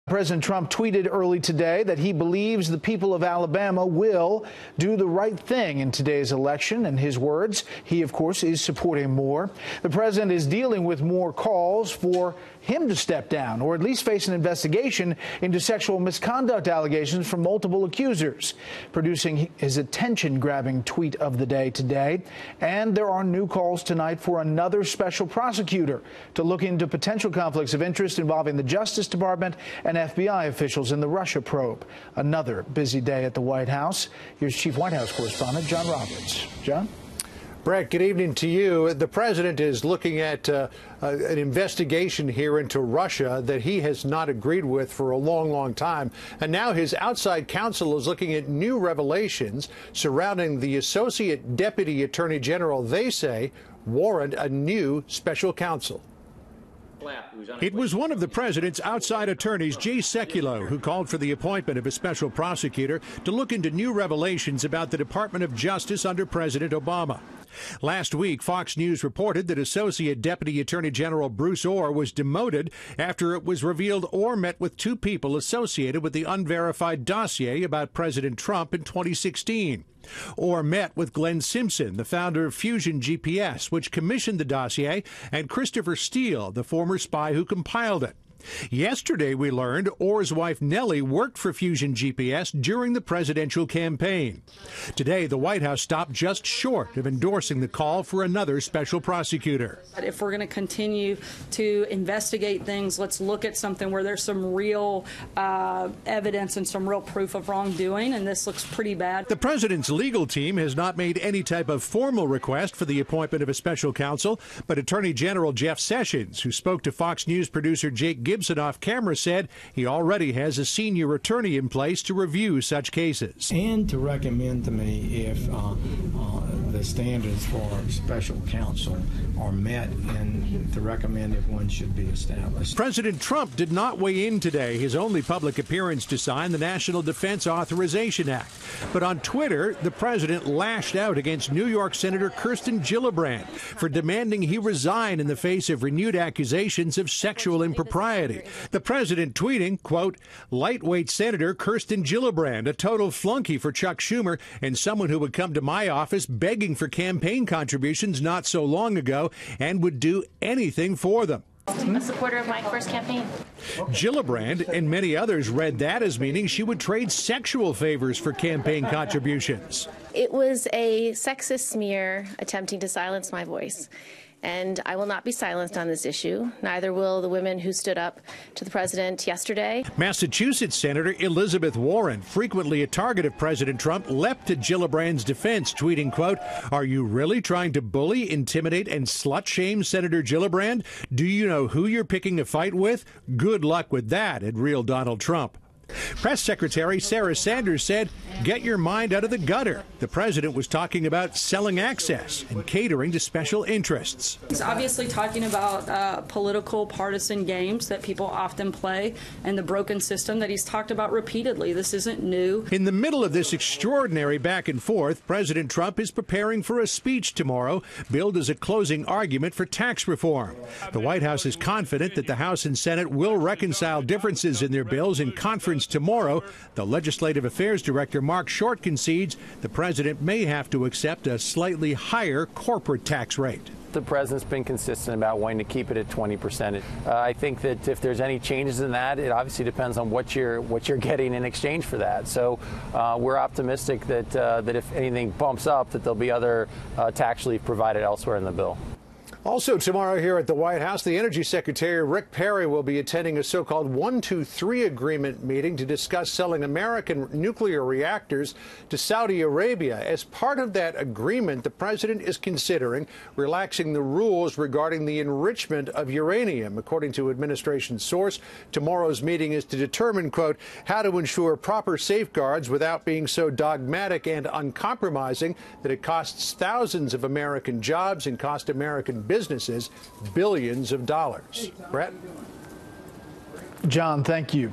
President Trump tweeted early today that he believes the people of Alabama will do the right thing in today's election. In his words, he, of course, is supporting Moore. The president is dealing with more calls for him to step down or at least face an investigation into sexual misconduct allegations from multiple accusers, producing his attention-grabbing tweet of the day today. And there are new calls tonight for another special prosecutor to look into potential conflicts of interest involving the Justice Department and FBI officials in the Russia probe. Another busy day at the White House. Here's Chief White House correspondent John Roberts. John? Brett, good evening to you. The president is looking at an investigation here into Russia that he has not agreed with for a long, long time. And now his outside counsel is looking at new revelations surrounding the Associate Deputy Attorney General, they say, warrant a new special counsel. It was one of the president's outside attorneys, Jay Sekulow, who called for the appointment of a special prosecutor to look into new revelations about the Department of Justice under President Obama. Last week, Fox News reported that Associate Deputy Attorney General Bruce Orr was demoted after it was revealed Orr met with two people associated with the unverified dossier about President Trump in 2016. Orr met with Glenn Simpson, the founder of Fusion GPS, which commissioned the dossier, and Christopher Steele, the former spy who compiled it. Yesterday, we learned Orr's wife Nellie worked for Fusion GPS during the presidential campaign. Today, the White House stopped just short of endorsing the call for another special prosecutor. If we're going to continue to investigate things, let's look at something where there's some real evidence and some real proof of wrongdoing, and this looks pretty bad. The president's legal team has not made any type of formal request for the appointment of a special counsel, but Attorney General Jeff Sessions, who spoke to Fox News producer Jake Gibson off camera, said he already has a senior attorney in place to review such cases. And to recommend to me if the standards for special counsel are met, and to recommend if one should be established. President Trump did not weigh in today, his only public appearance to sign the National Defense Authorization Act. But on Twitter, the president lashed out against New York Senator Kirsten Gillibrand for demanding he resign in the face of renewed accusations of sexual impropriety. The president tweeting, quote, lightweight Senator Kirsten Gillibrand, a total flunky for Chuck Schumer and someone who would come to my office begging for campaign contributions not so long ago and would do anything for them. A supporter of my first campaign. Gillibrand and many others read that as meaning she would trade sexual favors for campaign contributions. It was a sexist smear attempting to silence my voice. And I will not be silenced on this issue. Neither will the women who stood up to the president yesterday. Massachusetts Senator Elizabeth Warren, frequently a target of President Trump, leapt to Gillibrand's defense, tweeting, quote, are you really trying to bully, intimidate, and slut-shame Senator Gillibrand? Do you know who you're picking a fight with? Good luck with that, at Real Donald Trump. Press Secretary Sarah Sanders said, get your mind out of the gutter. The president was talking about selling access and catering to special interests. He's obviously talking about political partisan games that people often play and the broken system that he's talked about repeatedly. This isn't new. In the middle of this extraordinary back and forth, President Trump is preparing for a speech tomorrow, billed as a closing argument for tax reform. The White House is confident that the House and Senate will reconcile differences in their bills in conference tomorrow. The Legislative Affairs Director Mark Short concedes the president may have to accept a slightly higher corporate tax rate. The president's been consistent about wanting to keep it at 20%. I think that if there's any changes in that, it obviously depends on what you're getting in exchange for that. So we're optimistic that that if anything bumps up, that there'll be other tax relief provided elsewhere in the bill. Also tomorrow here at the White House, the Energy Secretary Rick Perry will be attending a so-called 1-2-3 agreement meeting to discuss selling American nuclear reactors to Saudi Arabia. As part of that agreement, the president is considering relaxing the rules regarding the enrichment of uranium. According to administration source, tomorrow's meeting is to determine, quote, how to ensure proper safeguards without being so dogmatic and uncompromising that it costs thousands of American jobs and cost American businesses billions of dollars. Brett? John, thank you.